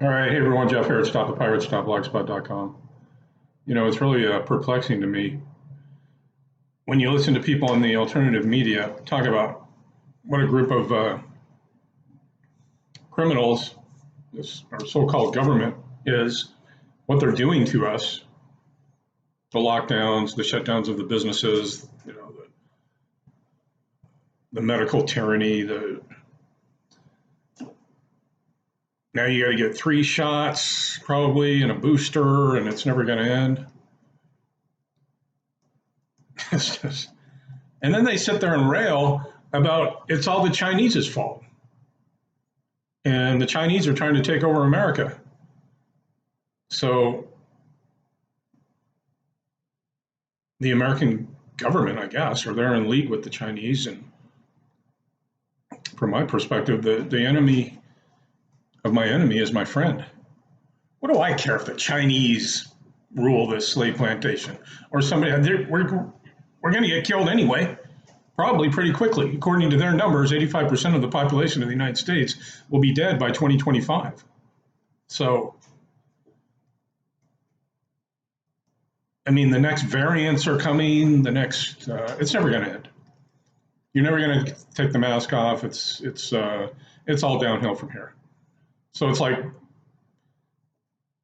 All right, hey everyone, Jeff here at StopThePirates.blogspot.com. You know, it's really perplexing to me when you listen to people in the alternative media talk about what a group of criminals, this our so-called government, is, what they're doing to us, the lockdowns, the shutdowns of the businesses, you know, the medical tyranny, the now you got to get 3 shots probably and a booster, and it's never going to end. It's just, and then they sit there and rail about it's all the Chinese's fault. And the Chinese are trying to take over America. So the American government, I guess, or they're in league with the Chinese. And from my perspective, the enemy of my enemy is my friend. What do I care if the Chinese rule this slave plantation or somebody? We're going to get killed anyway, probably pretty quickly. According to their numbers, 85% of the population of the United States will be dead by 2025. So, I mean, the next variants are coming. The next, it's never going to end. You're never going to take the mask off. It's all downhill from here. So it's like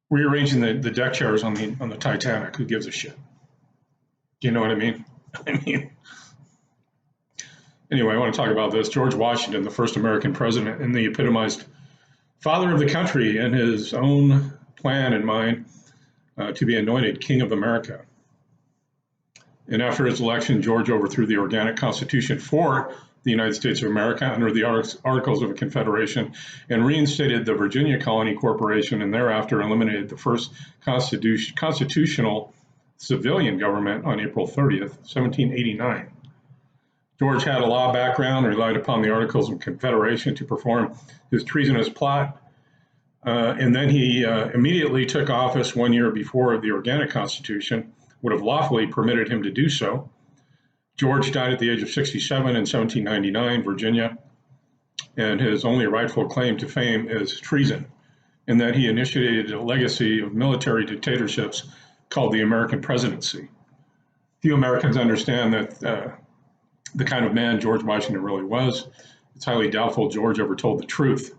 rearranging the deck chairs on the Titanic. Who gives a shit? Do you know what I mean? I mean, anyway, I want to talk about this. George Washington, the first American president and the epitomized father of the country, in his own plan and mind to be anointed King of America. And after his election, George overthrew the organic constitution for the United States of America under the Articles of Confederation and reinstated the Virginia Colony Corporation, and thereafter eliminated the first constitutional civilian government on April 30th, 1789. George had a law background, relied upon the Articles of Confederation to perform his treasonous plot, and then he immediately took office 1 year before the organic constitution would have lawfully permitted him to do so. George died at the age of 67 in 1799, Virginia, and his only rightful claim to fame is treason, in that he initiated a legacy of military dictatorships called the American presidency. Few Americans understand that the kind of man George Washington really was. It's highly doubtful George ever told the truth.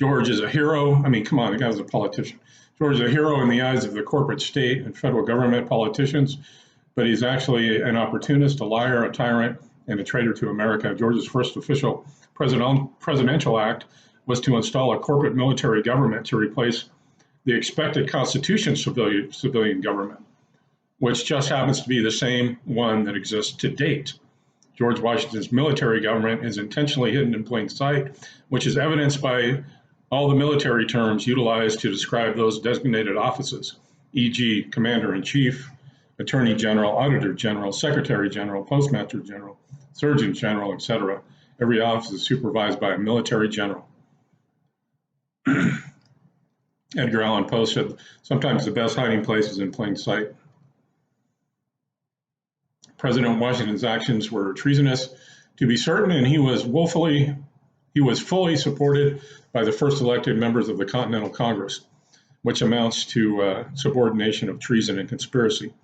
George is a hero. I mean, come on, the guy was a politician. George is a hero in the eyes of the corporate state and federal government politicians, but he's actually an opportunist, a liar, a tyrant, and a traitor to America. George's first official presidential act was to install a corporate military government to replace the expected constitution civilian government, which just happens to be the same one that exists to date. George Washington's military government is intentionally hidden in plain sight, which is evidenced by all the military terms utilized to describe those designated offices, e.g., Commander-in-Chief, Attorney General, Auditor General, Secretary General, Postmaster General, Surgeon General, etc. Every office is supervised by a military general. Edgar Allan Poe said, sometimes the best hiding place is in plain sight. President Washington's actions were treasonous, to be certain, and he was fully supported by the first elected members of the Continental Congress, which amounts to subordination of treason and conspiracy.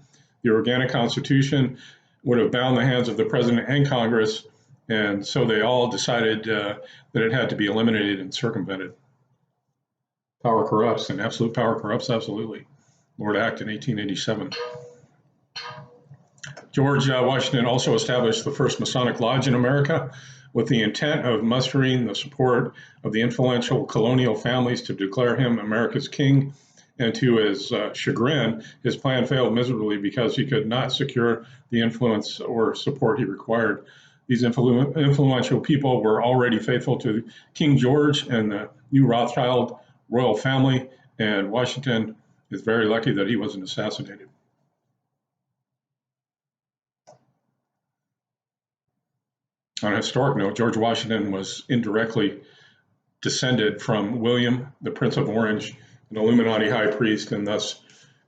The organic constitution would have bound the hands of the president and Congress, and so they all decided that it had to be eliminated and circumvented. Power corrupts, and absolute power corrupts absolutely. Lord Act in 1887. George Washington also established the first Masonic Lodge in America with the intent of mustering the support of the influential colonial families to declare him America's king. And to his chagrin, his plan failed miserably because he could not secure the influence or support he required. These influential people were already faithful to King George and the new Rothschild royal family, and Washington is very lucky that he wasn't assassinated. On a historic note, George Washington was indirectly descended from William, the Prince of Orange, an Illuminati high priest, and thus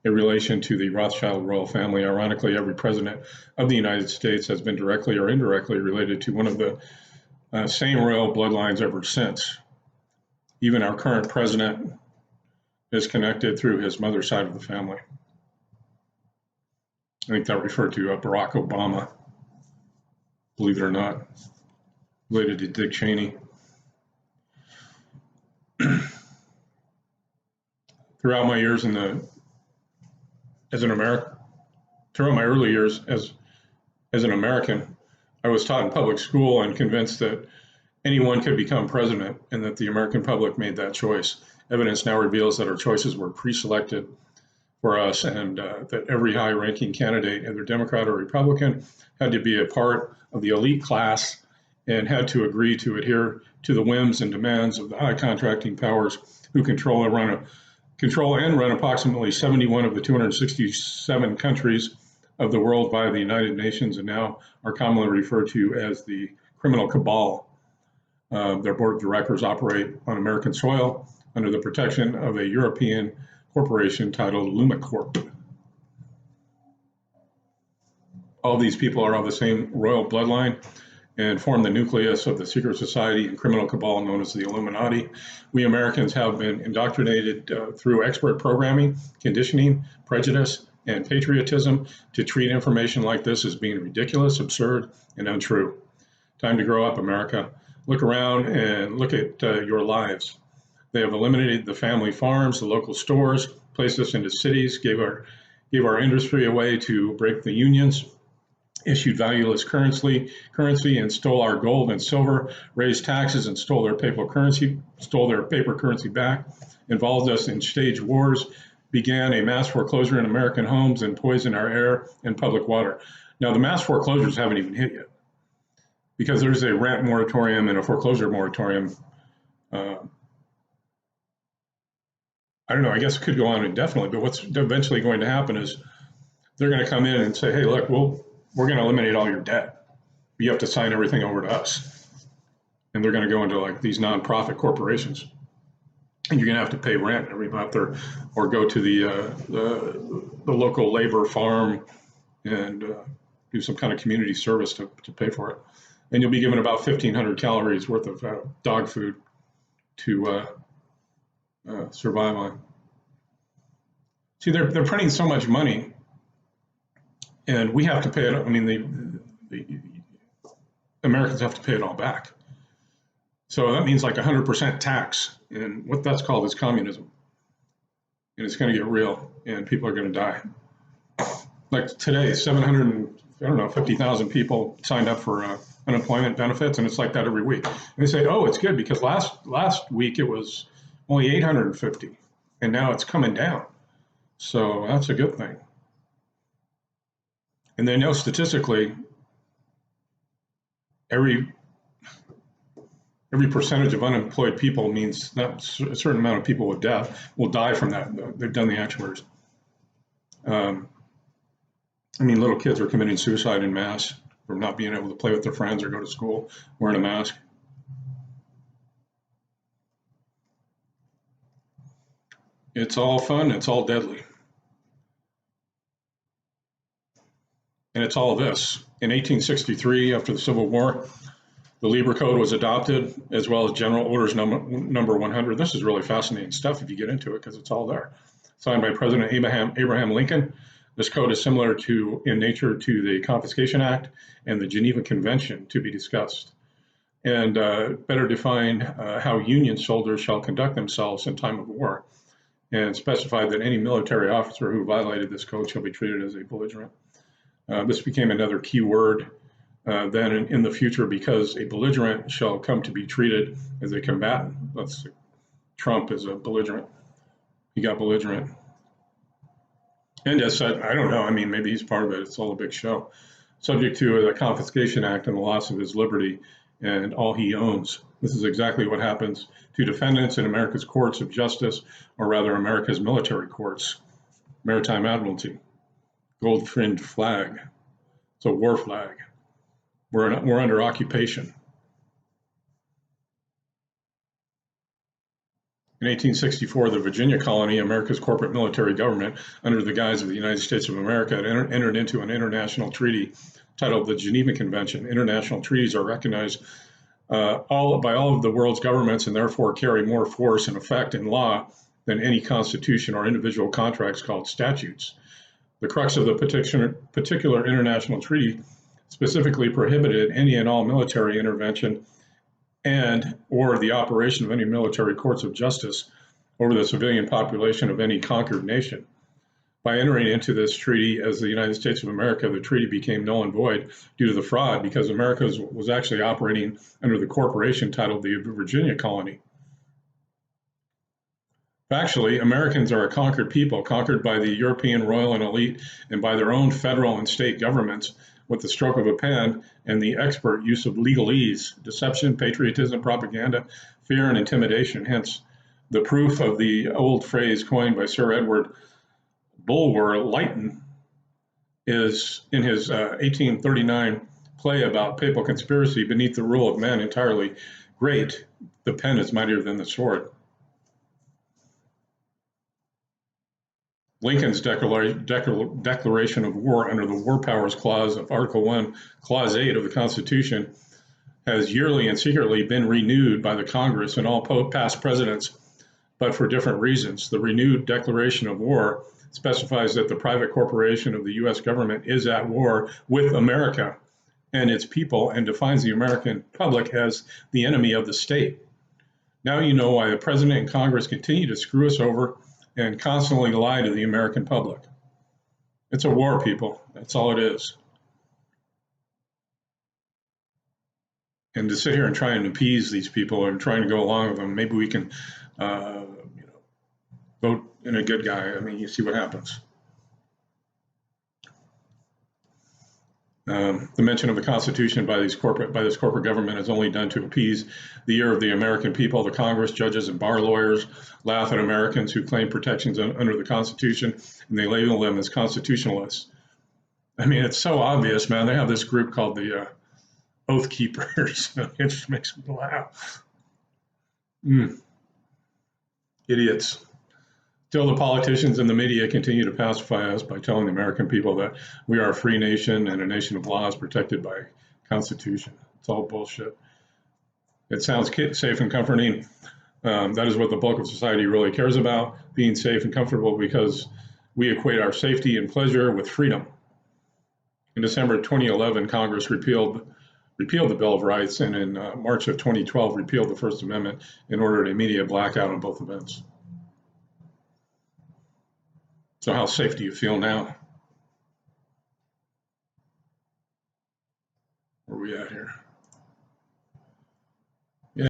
a relation to the Rothschild royal family. Ironically, every president of the United States has been directly or indirectly related to one of the same royal bloodlines ever since. Even our current president, is connected through his mother's side of the family. I think that referred to Barack Obama, believe it or not, related to Dick Cheney. Throughout my years throughout my early years as an American, I was taught in public school and convinced that anyone could become president and that the American public made that choice. Evidence now reveals that our choices were pre-selected for us, and that every high-ranking candidate, either Democrat or Republican, had to be a part of the elite class and had to agree to adhere to the whims and demands of the high contracting powers who control and run approximately 71 of the 267 countries of the world via the United Nations, and now are commonly referred to as the criminal cabal. Their board of directors operate on American soil under the protection of a European corporation titled Lumacorp. All these people are of the same royal bloodline and form the nucleus of the secret society and criminal cabal known as the Illuminati. We Americans have been indoctrinated through expert programming, conditioning, prejudice, and patriotism to treat information like this as being ridiculous, absurd, and untrue. Time to grow up, America. Look around and look at your lives. They have eliminated the family farms, the local stores, placed us into cities, gave our industry away to break the unions, issued valueless currency and stole our gold and silver, raised taxes and stole their paper currency back, involved us in staged wars, began a mass foreclosure in American homes, and poisoned our air and public water. Now, the mass foreclosures haven't even hit yet because there's a rent moratorium and a foreclosure moratorium. I don't know, I guess it could go on indefinitely, but what's eventually going to happen is they're going to come in and say, hey, look, we're going to eliminate all your debt. You have to sign everything over to us. And they're going to go into like these nonprofit corporations. And you're going to have to pay rent every month or go to the local labor farm and do some kind of community service to pay for it. And you'll be given about 1,500 calories worth of dog food to survive on. See, they're printing so much money, and we have to pay it. I mean, the Americans have to pay it all back. So that means like 100% tax, and what that's called is communism. And it's going to get real, and people are going to die. Like today, 50,000 people signed up for unemployment benefits, and it's like that every week. And they say, oh, it's good because last week it was only 850, and now it's coming down. So that's a good thing. And they know statistically, every percentage of unemployed people means that a certain amount of people with death will die from that. They've done the actuaries. I mean, little kids are committing suicide en masse from not being able to play with their friends or go to school wearing a mask. It's all fun, it's all deadly. And it's all this. In 1863, after the Civil War, the Lieber Code was adopted, as well as General Orders number 100. This is really fascinating stuff if you get into it, because it's all there. Signed by President Abraham Lincoln. This code is similar in nature to the Confiscation Act and the Geneva Convention to be discussed, and better define how Union soldiers shall conduct themselves in time of war, and specified that any military officer who violated this code shall be treated as a belligerent. This became another key word then in the future, because a belligerent shall come to be treated as a combatant. Trump is a belligerent. He got belligerent. And as such, I don't know, I mean, maybe he's part of it. It's all a big show. Subject to the Confiscation Act and the loss of his liberty and all he owns. This is exactly what happens to defendants in America's courts of justice, or rather America's military courts. Maritime Admiralty, gold-fringed flag. It's a war flag. We're under occupation. In 1864, the Virginia colony, America's corporate military government, under the guise of the United States of America, had entered into an international treaty titled the Geneva Convention. International treaties are recognized by all of the world's governments, and therefore carry more force and effect in law than any constitution or individual contracts called statutes. The crux of the particular international treaty specifically prohibited any and all military intervention and or the operation of any military courts of justice over the civilian population of any conquered nation. By entering into this treaty as the United States of America, the treaty became null and void due to the fraud because America was actually operating under the corporation titled the Virginia Colony. Factually, Americans are a conquered people, conquered by the European royal and elite and by their own federal and state governments with the stroke of a pen and the expert use of legalese, deception, patriotism, propaganda, fear, and intimidation. Hence, the proof of the old phrase coined by Sir Edward Bulwer Lytton is in his 1839 play about papal conspiracy, beneath the rule of man entirely great, the pen is mightier than the sword. Lincoln's declaration of war under the War Powers Clause of Article 1, Clause 8 of the Constitution has yearly and secretly been renewed by the Congress and all past presidents, but for different reasons. The renewed declaration of war specifies that the private corporation of the U.S. government is at war with America and its people and defines the American public as the enemy of the state. Now you know why the president and Congress continue to screw us over and constantly lie to the American public. It's a war, people. That's all it is. And to sit here and try and appease these people and trying to go along with them, maybe we can, vote in a good guy. I mean, you see what happens. The mention of the Constitution by this corporate government is only done to appease the ear of the American people. The Congress, judges, and bar lawyers laugh at Americans who claim protections under the Constitution, and they label them as constitutionalists. I mean, it's so obvious, man. They have this group called the Oath Keepers. It just makes me laugh. Idiots. Still, the politicians and the media continue to pacify us by telling the American people that we are a free nation and a nation of laws protected by Constitution. It's all bullshit. It sounds safe and comforting. That is what the bulk of society really cares about, being safe and comfortable, because we equate our safety and pleasure with freedom. In December 2011, Congress repealed the Bill of Rights, and in March of 2012 repealed the First Amendment in order of an immediate blackout on both events. So how safe do you feel now? Where are we at here?